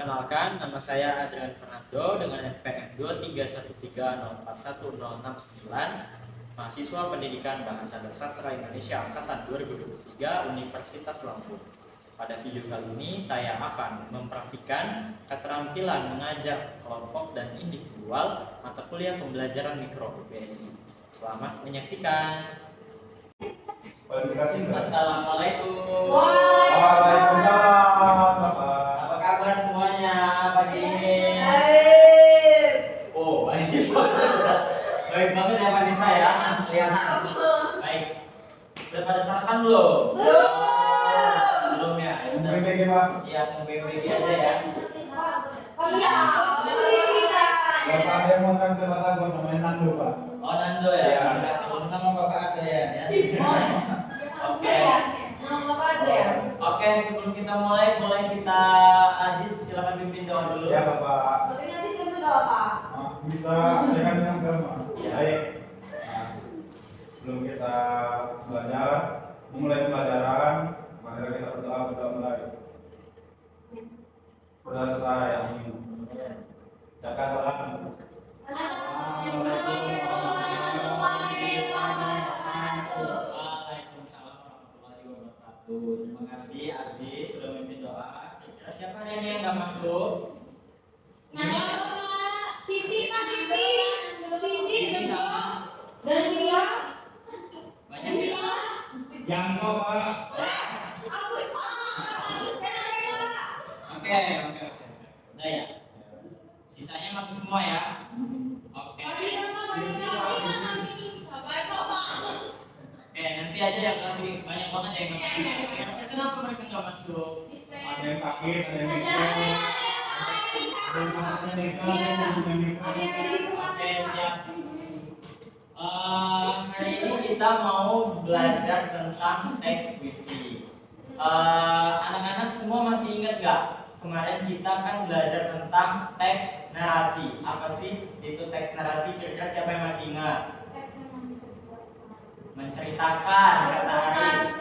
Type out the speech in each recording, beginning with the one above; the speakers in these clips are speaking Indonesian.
Perkenalkan, nama saya Adrian Fernando dengan NPM 23130410669, mahasiswa Pendidikan Bahasa dan Sastra Indonesia angkatan 2023 Universitas Lampung. Pada video kali ini saya akan mempraktikkan keterampilan mengajar kelompok dan individual mata kuliah pembelajaran mikro BSI. Selamat menyaksikan. Assalamualaikum. Waalaikumsalam, Bapak. Apa kabar semuanya pagi ini? Oh, baik banget. Baik banget ya pagi saya. Kelihatan. Baik. Udah pada sarapan belum? Belum ya. Ya udah. BBG, Pak. Iya, mau BBG aja ya. Bapak ada yang mau kan ke Batagor namanya Nando, Pak. Oh, Nando ya. Iya. Belum nama Bapak ada ya. Oke. Oke, sebelum kita mulai, boleh kita Aziz silakan pimpin doa dulu. Ya, Bapak. Bisa saya kan yang agama. Iya. Baik. Nah, sebelum kita belajar, memulai pembelajaran, mari kita berdoa mulai. Sudah selesai. Amin. Jaga salam. Waalaikumsalam warahmatullahi wabarakatuh. Terima kasih Aziz sudah memimpin doa. Kira-kira siapa yang nggak masuk? Siti sama banyak ya. Janto, Pak. Oke. Udah ya. Sisanya masuk semua ya. Oke. Oke, nanti aja yang nanti banyak banget yang nggak masuk. Kenapa mereka nggak masuk? Ada yang sakit, ada yang miskin. Ada yang anaknya nikah, ada yang sudah nikah. Oke, siap. Hari ini kita mau belajar tentang teks puisi. Anak-anak semua masih ingat nggak? Kemarin kita kan belajar tentang teks narasi. Apa sih itu teks narasi? Kira-kira siapa yang masih ingat? Menceritakan kata Ari.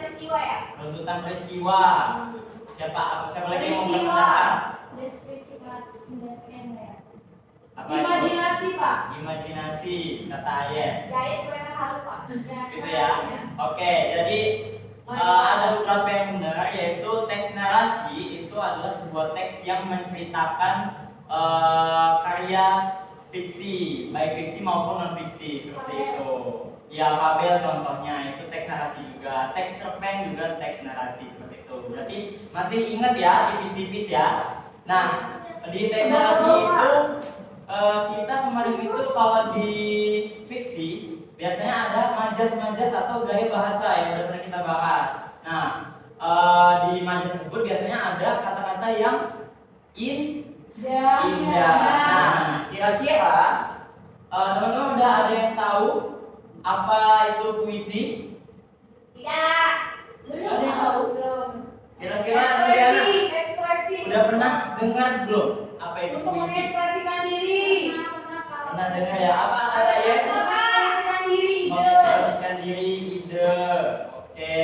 Runtutan peristiwa. Siapa lagi yang mau menceritakan? Apa itu? Imajinasi, Pak. Imajinasi kata Ayes. Gitu ya. Ya. Oke, jadi ada beberapa yang benar, yaitu teks narasi itu adalah sebuah teks yang menceritakan karya fiksi, baik fiksi maupun non fiksi seperti itu. Ya, fabel contohnya itu teks narasi juga, teks cerpen juga teks narasi seperti itu. Berarti masih ingat ya, tipis-tipis ya. Nah, di teks narasi itu kita kemarin itu kalau di fiksi biasanya ada majas-majas atau gaya bahasa yang udah pernah kita bahas. Nah, di majas tersebut biasanya ada kata-kata yang indah. Nah, kira-kira teman-teman udah ada yang tahu apa itu puisi? Ada yang tahu? Kira-kira Riana udah pernah dengar belum apa itu Untuk puisi? mengekspresikan diri. Pernah dengar ya? Apa kata Yes? Mengekspresikan diri. Mengekspresikan diri, ide. Oke.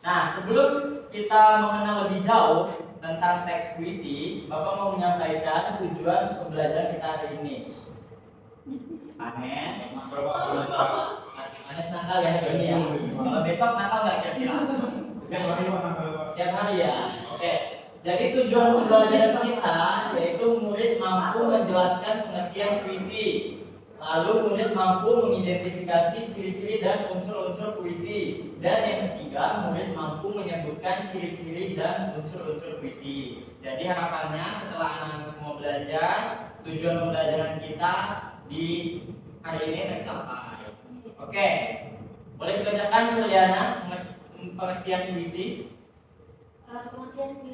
Nah, sebelum kita mengenal lebih jauh tentang teks puisi, Bapak mau menyampaikan tujuan pembelajaran kita hari ini. Anes nakal ya hari ini ya. Kalau besok nakal nggak kira-kira? Siap hari ya. Oke. Jadi tujuan pembelajaran kita yaitu murid mampu menjelaskan pengertian puisi. Lalu murid mampu mengidentifikasi ciri-ciri dan unsur-unsur puisi. Dan yang ketiga, murid mampu menyebutkan ciri-ciri dan unsur-unsur puisi. Jadi harapannya setelah anak-anak semua belajar, tujuan pembelajaran kita di hari ini tercapai. Oke, boleh dibacakan Juliana pengertian puisi? Pengertian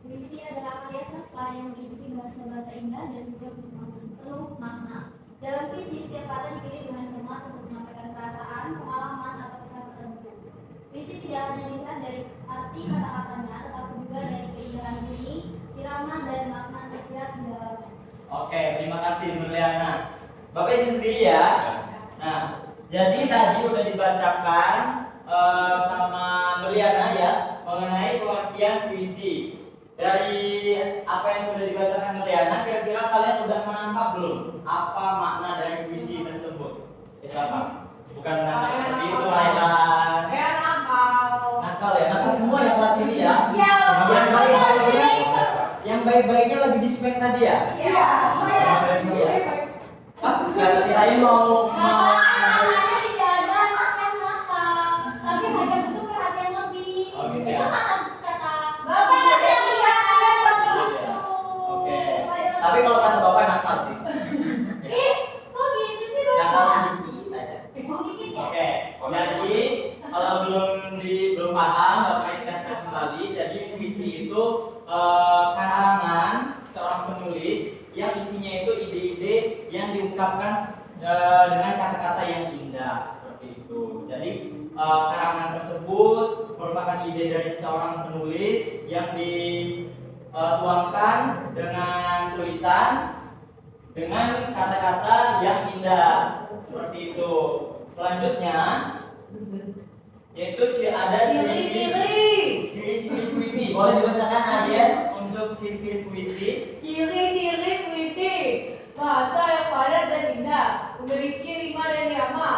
puisi adalah karya sastra yang berisi bahasa-bahasa indah dan juga penuh makna. Dalam puisi, setiap kata dipilih dengan cermat untuk menyampaikan perasaan, pengalaman, atau kisah tertentu. Puisi tidak hanya dilihat dari arti kata-katanya, tetapi juga dari keindahan bunyi, irama, dan makna tersirat di dalamnya. Oke, terima kasih Juliana. Bapak izin sendiri ya. Nah, jadi tadi udah dibacakan sama Nurliana ya mengenai pengertian puisi. Dari apa yang sudah dibacakan Liana, kira-kira kalian udah menangkap belum apa makna dari puisi tersebut? Itu apa? Bukan menangkap seperti itu, Laila. Nakal ya, nakal semua yang kelas ini ya. Ya, Yang baik-baiknya, yang baik-baiknya lagi di spek tadi ya. Iya. Nggak kirain mau Namanya tidak ada anak yang nakal, tapi hanya butuh perhatian lebih. Oh, gitu Itu ya. kata Bapak ngasih perhatian seperti Bapak. itu. Oke. Tapi kalau kata bapak nakal sih. Ih, kok gitu sih Nakal Bapak? sedikit aja. Oh, dikit ya? Oke, jadi kalau belum paham, Bapak teskan kembali. Jadi puisi itu karangan seorang penulis yang isinya itu ide-ide yang diungkapkan dengan kata-kata yang indah seperti itu. Jadi karangan tersebut merupakan ide dari seorang penulis yang dituangkan dengan tulisan dengan kata-kata yang indah seperti itu. Selanjutnya yaitu ada ciri-ciri puisi. Boleh dibacakan Ayes untuk ciri-ciri puisi? Ciri-ciri puisi. Bahasa yang padat dan indah, memiliki rima dan irama,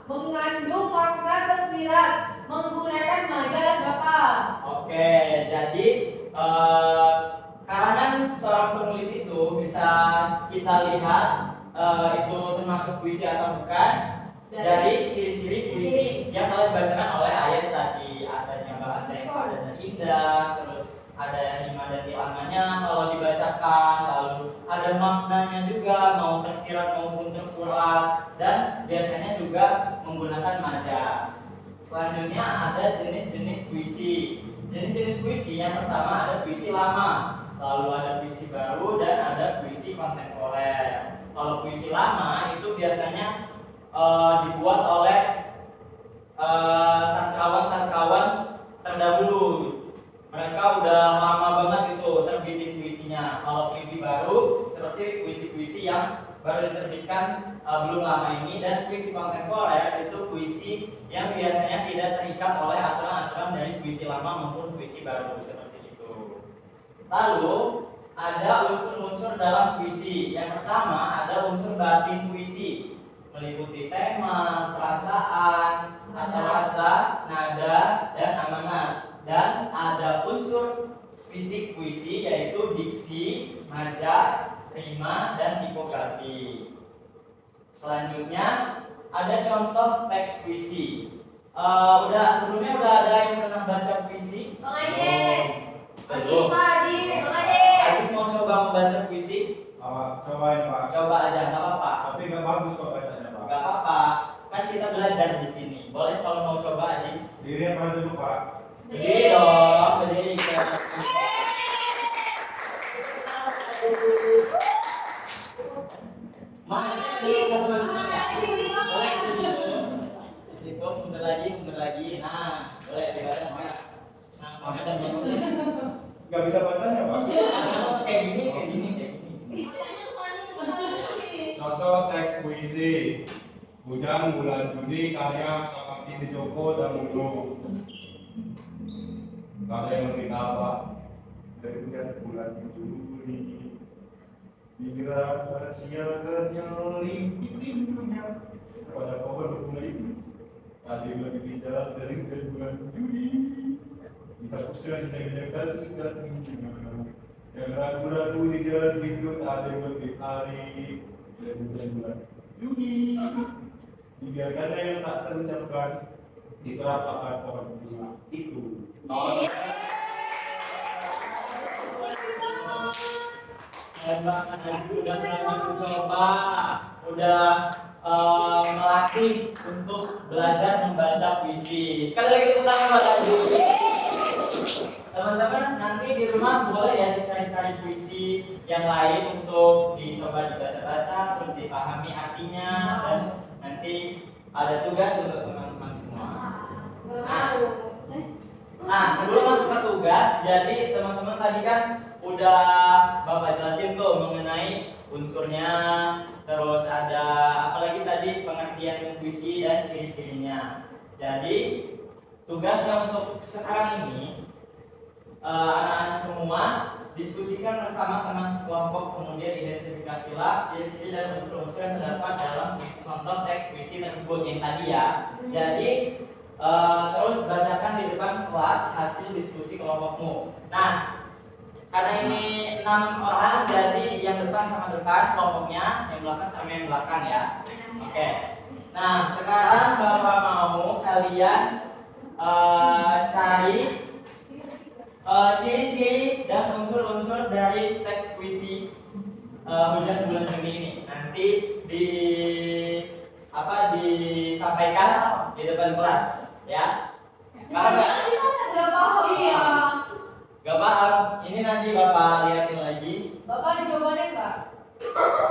mengandung makna tersirat, menggunakan majas Bapak. Oke, jadi karangan seorang penulis itu bisa kita lihat itu termasuk puisi atau bukan dari ciri-ciri puisi yang telah dibacakan oleh Ayes tadi. Adanya bahasa yang padat dan indah, terus ada rima dan iramanya kalau dibacakan, lalu ada maknanya juga mau tersirat maupun tersurat, dan biasanya juga menggunakan majas. Selanjutnya ada jenis-jenis puisi. Jenis-jenis puisi yang pertama ada puisi lama, lalu ada puisi baru, dan ada puisi kontemporer. Kalau puisi lama itu biasanya dibuat oleh sastrawan-sastrawan terdahulu. Mereka udah lama banget itu terbitin puisinya. Kalau puisi baru seperti puisi-puisi yang baru diterbitkan belum lama ini, dan puisi kontemporer itu puisi yang biasanya tidak terikat oleh aturan-aturan dari puisi lama maupun puisi baru seperti itu. Lalu ada unsur-unsur dalam puisi. Yang pertama ada unsur batin puisi, meliputi tema, perasaan, atau rasa, nada, dan amanat. Dan ada unsur fisik puisi yaitu diksi, majas, rima, dan tipografi. Selanjutnya ada contoh teks puisi. Sebelumnya udah ada yang pernah baca puisi? Bang Ayes. Belum. Bang Ayes. Ajis mau coba membaca puisi? Cobain Pak. Coba aja, nggak apa-apa. Tapi nggak bagus kok bacanya Pak. Nggak apa-apa. Kan kita belajar di sini. Boleh kalau mau coba, Ajis? Diri apa dulu Pak? Berdiri dong, berdiri. Mana teman-teman semua? Boleh di situ. Di situ mundur lagi. Nah, boleh dibaca sekarang. Nah, makanya yang sini. Nggak bisa bacanya Pak. Kayak gini. Contoh teks puisi. Hujan bulan Juni karya Sakti Joko Damono. Karya yang lebih apa? Dari hujan bulan Juni. Bila siagarnya limpik-limpiknya pada pohon berbunga itu, ada yang lebih bijak dari bulan Juni. Kita usia jaga-jaga yang ragu-ragu di jalan hidup, ada yang lebih hari dari bulan Juni. Dibiarkannya yang tak terucapkan diserap saat pohon bunga itu. Sudah mencoba, udah melatih untuk belajar membaca puisi. Sekali lagi tepuk tangan buat Aju. Teman-teman nanti di rumah boleh ya dicari-cari puisi yang lain untuk dicoba dibaca-baca, untuk dipahami artinya, dan nanti ada tugas untuk teman-teman semua. Nah, sebelum masuk ke tugas, jadi teman-teman tadi kan udah Bapak jelasin tuh mengenai unsurnya, terus ada apalagi tadi pengertian puisi dan ciri-cirinya. Jadi tugasnya untuk sekarang ini anak-anak semua diskusikan bersama teman sekelompok, kemudian identifikasilah ciri-ciri dan unsur-unsur yang terdapat dalam contoh teks puisi tersebut yang tadi ya. Jadi terus bacakan di depan kelas hasil diskusi kelompokmu. Nah, karena ini 6 orang, jadi yang depan sama depan kelompoknya, yang belakang sama yang belakang ya. Oke. Nah, sekarang Bapak mau kalian cari ciri-ciri dan unsur-unsur dari teks puisi Hujan Bulan Juni ini. Nanti disampaikan di depan kelas ya. Paham nggak? Gak paham ya. Gak paham? Ini nanti Bapak lihatin lagi. Bapak ada jawabannya nggak?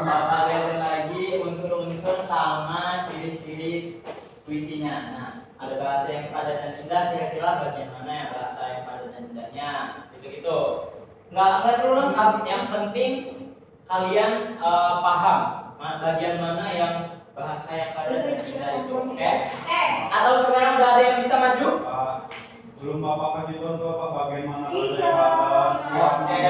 Bapak lihatin lagi unsur-unsur sama ciri-ciri puisinya. Nah, ada bahasa yang padat dan indah, kira-kira bagian mana yang bahasa yang padat dan indahnya, gitu-gitu. Nggak perlu lengkap, yang penting kalian paham bagian mana yang bahasa yang padat dan indah itu, oke? Atau sekarang udah ada yang bisa maju? Pak, belum Bapak kasih contoh Pak bagaimana Iya. Oke.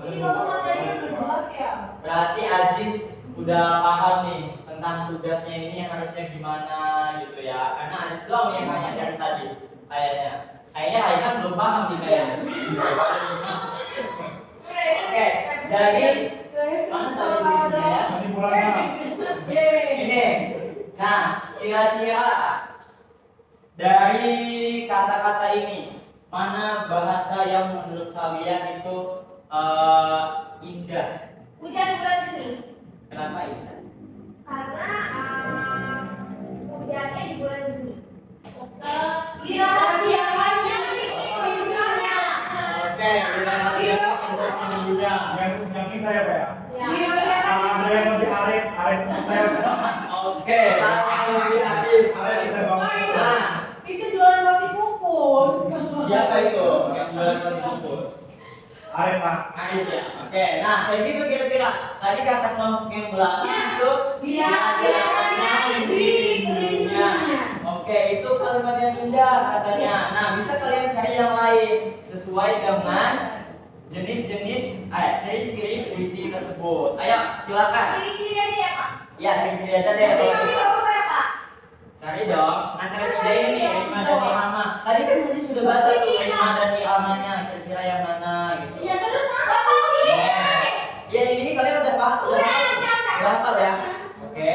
Ini kamu materinya udah jelas ya. Berarti Ajis udah paham nih tentang tugasnya ini yang harusnya gimana gitu ya. Karena Ajis doang yang nanya dari tadi kayaknya. Kayaknya Raihan belum paham nih kayaknya. Oke, jadi mana tadi puisinya ya? Kesimpulannya. Ini. Nah, kira-kira dari kata-kata ini mana bahasa yang menurut kalian itu indah? Hujan bulan Juni. Kenapa indah? Karena hujannya di bulan Juni. Dirahasiakannya Hujannya. Oke, dirahasiakan untuk minggunya. Yang kita ya Pak ya. Dirahasiakan. Ada yang lebih arif saya. Oke, sama lebih adil. Arif kita bangun. Nah, Itu jualan roti kukus. siapa itu yang jualan roti kukus? Arif Pak. Arif ya. Oke, nah kayak gitu kira-kira. Tadi kata kelompok yang belakang itu Dirahasiakannya lebih minggunya. Oke, itu kalimat yang indah katanya. Nah, bisa kalian cari yang lain sesuai dengan jenis-jenis ciri-ciri puisi tersebut. Ayo, silakan. Ciri-ciri aja ya Pak. Ya, ciri-ciri aja deh Tapi kalau kami susah. nggak usah ya Pak. Cari dong. Antara tiga ini nih, Rima dan Irama. Tadi kan Haji sudah bahasa tuh Rima dan Iramanya. Kira-kira yang mana gitu. Ya terus apa sih? Ya, yang ini kalian udah paham, udah hafal ya. Oke.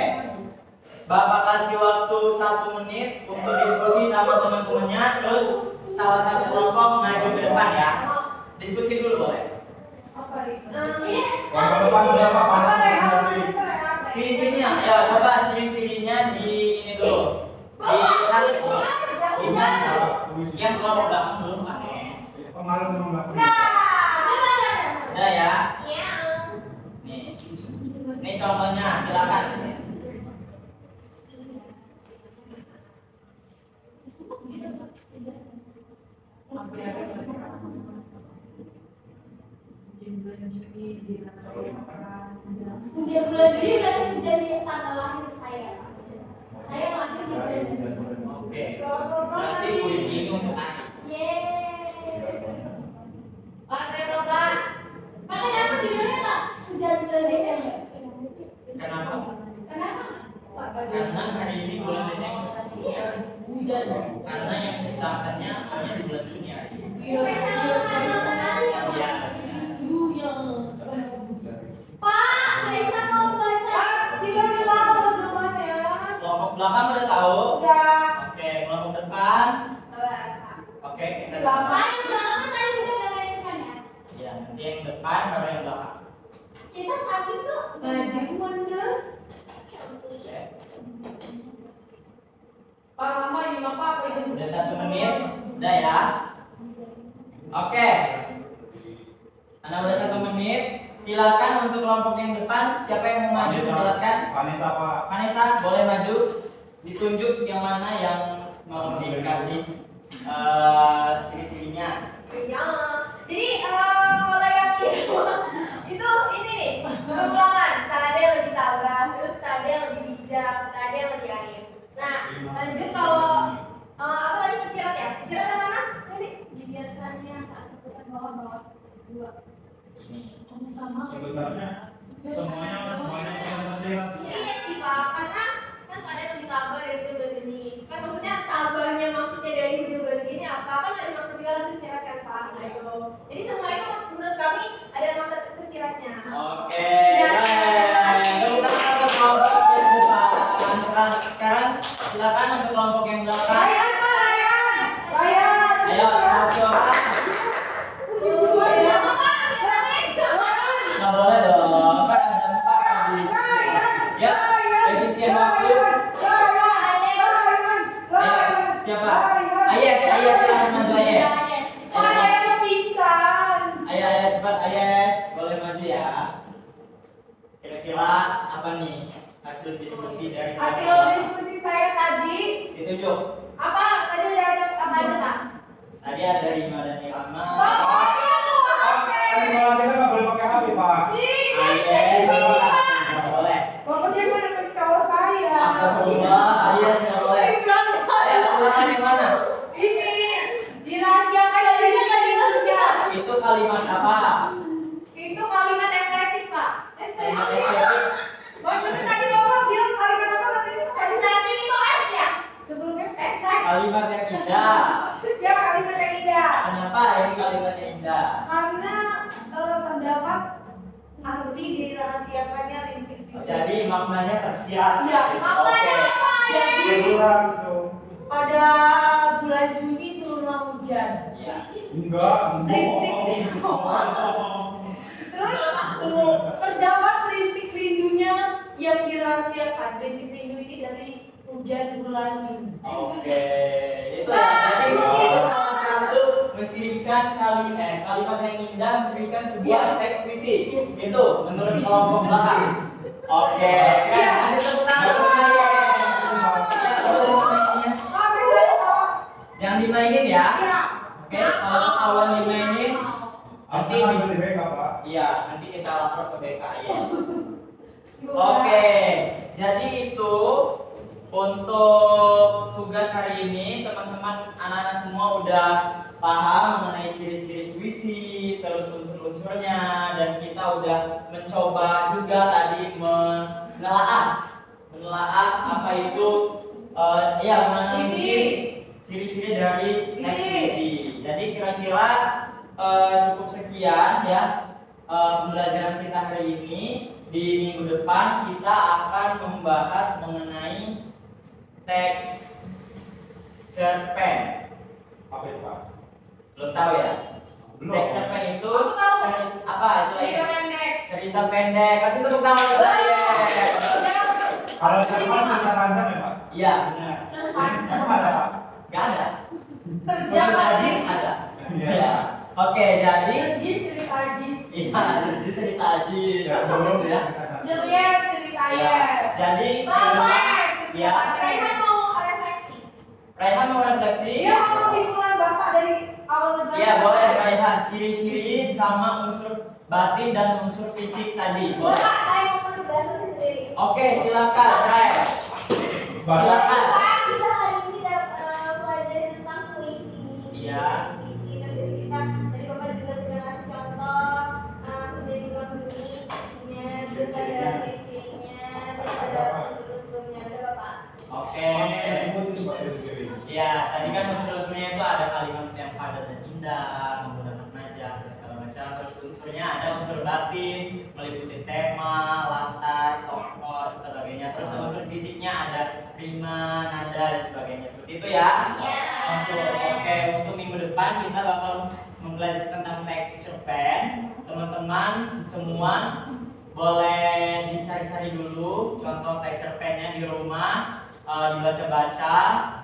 Bapak kasih waktu 1 menit untuk diskusi sama teman-temannya. Terus salah satu kelompok maju ke depan ya. Diskusi dulu boleh. Apa itu? Ini Bapak depan sudah Pak panas presentasi. Ciri-cirinya, ya coba ciri-cirinya di ini dulu. Di yang kelompok belakang dulu Pak Nes. Pemalas sama Mbak. Udah ya. Iya. Nih. Ini contohnya, silakan. Hujan bulan Juni berarti hujan di tanggal lahir saya. Saya lahir di bulan Juni. Oke. Berarti puisi ini untuk anak. Yeay. Pak, saya tahu Pak. Pak, kenapa judulnya Pak? Hujan bulan Desember. Kenapa? Kenapa? Karena hari ini bulan Desember. Iya. Hujan. Karena yang ciptakannya hanya di bulan Juni hari ini. Spesial tanggal tanggalnya. Iya. Itu yang. Pak, Raisa mau baca. Pak, tiga udah tahu jawabannya. Kelompok belakang udah tahu? Udah. Oke, kelompok depan. Pak, Oke, kita Sama. sama. yang belakang tadi udah kalian kan ya? Ya, nanti yang depan baru yang belakang. Kita sakit tuh. Ngaji mundur. Oke. Pak Mama ini apa itu? Udah 1 menit, udah ya. Oke. Karena udah 1 menit, silakan untuk kelompok yang depan. Siapa yang mau maju menjelaskan? Vanessa Pak. Vanessa boleh maju. Ditunjuk yang mana yang mau dikasih ciri-cirinya. Iya. Jadi kalau yang itu ini nih kekurangan. Tak ada yang lebih tabah, terus tak ada yang lebih bijak, tak ada yang lebih arif. Nah, lanjut kalau apa tadi pesirat ya? Pesirat yang mana? Tadi dibiarkannya tak ini. Sama. Sebenarnya semuanya konsentrasi. Iya sih Pak, karena kan ada yang ditambah dari hujung ke gini. Kan maksudnya tambahnya maksudnya dari hujung ke gini apa? Kan ada makna tiga tersirat kan Pak. Nah itu. Jadi semua itu menurut kami ada makna tersiratnya. Oke, keren. Tepuk tangan untuk kelompok yang depan. Sekarang silakan untuk kelompok yang belakang. Layan Pak, layan. Layan. Ayo, satu orang. Nggak boleh dong, kan ada 4 habis. Ya, efisien waktu. Ayo, siapa? Ayes, silakan maju Ayes. Ayo cepat Ayes, boleh maju ya. Kira-kira apa nih hasil diskusi dari Hasil diskusi saya tadi itu Juk? apa? Tadi udah ada apa aja Pak? Tadi ada Rima dan Ilham. Kan sekolah kita nggak boleh pakai HP, Pak. Ayes, nggak boleh. Pokoknya mana cowok saya. Astagfirullah, Ayes nggak boleh. Ayo silakan yang mana? Ini dirahasiakan dari nggak dimasukin. Itu kalimat apa? Itu kalimat estetik Pak. Kalimat estetik. Maksudnya tadi Bapak bilang kalimat apa tadi? Estetik itu S ya? Sebelumnya estetik. Kalimat yang indah. Ya kalimat yang indah. Kenapa ini kalimatnya indah? Karena terdapat arti dirahasiakannya rintik. Jadi maknanya tersirat. Iya, Oke. maknanya apa? Jadi Kurang itu. pada bulan Juni turunlah hujan. Iya. Enggak. Terus terdapat rintik rindunya yang dirahasiakan. Rintik rindu ini dari hujan bulan Juni. Oke. Itu ya. Jadi itu salah satu mencirikan kalimat yang indah mencirikan sebuah teks puisi. Itu menurut kelompok belakang. Oke. Keren. Kasih tepuk tangan untuk kalian. Ya, boleh pertanyaannya. Jangan dimainin ya. Iya. Oke, kalau ketahuan dimainin, nanti Asal ambil di BK, Pak. iya, nanti kita lapor ke BKIS. Oke, jadi itu untuk tugas hari ini teman-teman anak-anak semua udah paham mengenai ciri-ciri puisi, terus unsur-unsurnya, dan kita udah mencoba juga tadi menelaah apa itu menganalisis ciri-ciri dari teks puisi. Jadi kira-kira cukup sekian ya pembelajaran kita hari ini. Di minggu depan kita akan membahas mengenai teks cerpen. Apa itu, Pak? Belum tahu ya? Belum. Teks cerpen itu Aku tahu. apa itu Cerita ya? pendek. Cerita pendek. Kasih tepuk tangan untuk saya. Kalau cerpen cerita panjang ya, Pak? Iya benar. Emang ada, Pak? Gak ada. Kerja Khusus Ajis ada. Iya. Oke, jadi Ajis cerita Ajis. iya, jadi cerita Ajis. Ya, Cocok belum. gitu ya. Jelas cerita Iya. Ayes. Jadi Bapak, ya. Raihan mau refleksi. Raihan mau refleksi? Dia mau kesimpulan Bapak dari awal negara. Iya, boleh Raihan. Ciri-ciri sama unsur batin dan unsur fisik tadi. Boleh. Bapak, saya mau penjelasan sendiri. Oke, silakan, Raihan. Silakan. Pak, kita hari ini pelajari tentang puisi. Iya. Puisi. Terus jadi kita dari Bapak juga sudah kasih contoh menjadi bulan Juni puisinya, terus ada ciri-cirinya, terus ada unsur-unsurnya, ada Bapak. Oke. Sebut itu, Pak, ciri-ciri. Iya, tadi kan unsur-unsurnya itu ada kalimat yang padat dan indah, menggunakan najak dan segala macam. Terus unsurnya ada unsur batin, meliputi tema, latar, tokoh, dan sebagainya. Terus unsur fisiknya ada rima, nada dan sebagainya. Seperti itu ya. Iya. Oke, untuk minggu depan kita bakal mempelajari tentang teks cerpen. Teman-teman semua boleh dicari-cari dulu contoh teks cerpennya di rumah. Dibaca-baca,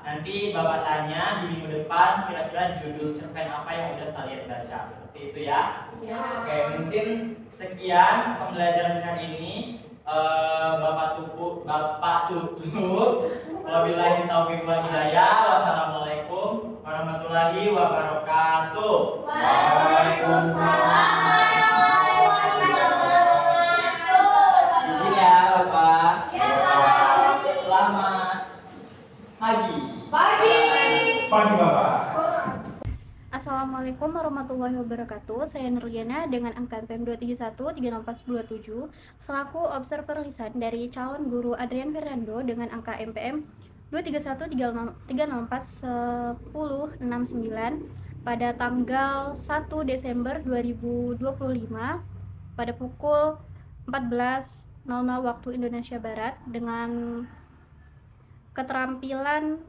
nanti Bapak tanya di minggu depan kira-kira judul cerpen apa yang udah kalian baca, seperti itu ya. Iya. Oke, mungkin sekian pembelajaran hari ini. Bapak tutup. Wabillahi taufiq wal hidayah. Wassalamualaikum warahmatullahi wabarakatuh. Waalaikumsalam warahmatullahi wabarakatuh. Izin ya Bapak. Ya, Pak. Selamat pagi. Pagi. Pagi, Bapak. Assalamualaikum warahmatullahi wabarakatuh. saya Nurliana dengan angka MPM 231 304 selaku observer lisan dari calon guru Adrian Fernando dengan angka MPM 231 304 1069 pada tanggal 1 Desember 2025 pada pukul 14.00 waktu Indonesia Barat dengan keterampilan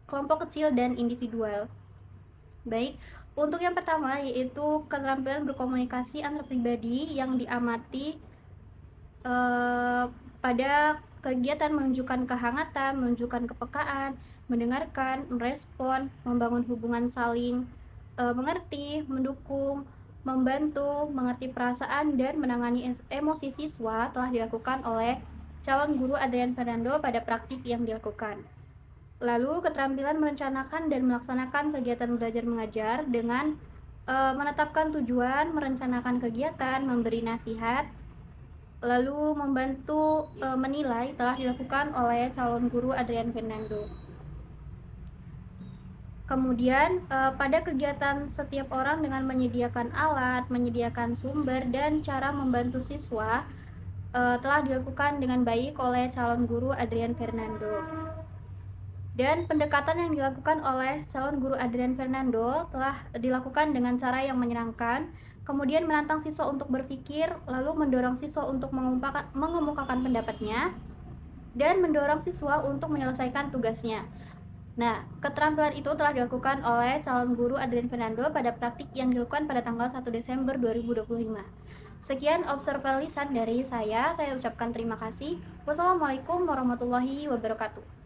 kelompok kecil dan individual. Baik, untuk yang pertama yaitu keterampilan berkomunikasi antar pribadi yang diamati pada kegiatan menunjukkan kehangatan, menunjukkan kepekaan, mendengarkan, merespon, membangun hubungan saling mengerti, mendukung, membantu, mengerti perasaan, dan menangani emosi siswa telah dilakukan oleh calon guru Adrian Fernando pada praktik yang dilakukan. Lalu keterampilan merencanakan dan melaksanakan kegiatan belajar mengajar dengan menetapkan tujuan, merencanakan kegiatan, memberi nasihat, lalu membantu menilai telah dilakukan oleh calon guru Adrian Fernando. Kemudian pada kegiatan setiap orang dengan menyediakan alat, menyediakan sumber, dan cara membantu siswa telah dilakukan dengan baik oleh calon guru Adrian Fernando. Dan pendekatan yang dilakukan oleh calon guru Adrian Fernando telah dilakukan dengan cara yang menyenangkan, kemudian menantang siswa untuk berpikir, lalu mendorong siswa untuk mengemukakan pendapatnya, dan mendorong siswa untuk menyelesaikan tugasnya. Nah, keterampilan itu telah dilakukan oleh calon guru Adrian Fernando pada praktik yang dilakukan pada tanggal 1 Desember 2025. Sekian observer lisan dari saya ucapkan terima kasih. Wassalamualaikum warahmatullahi wabarakatuh.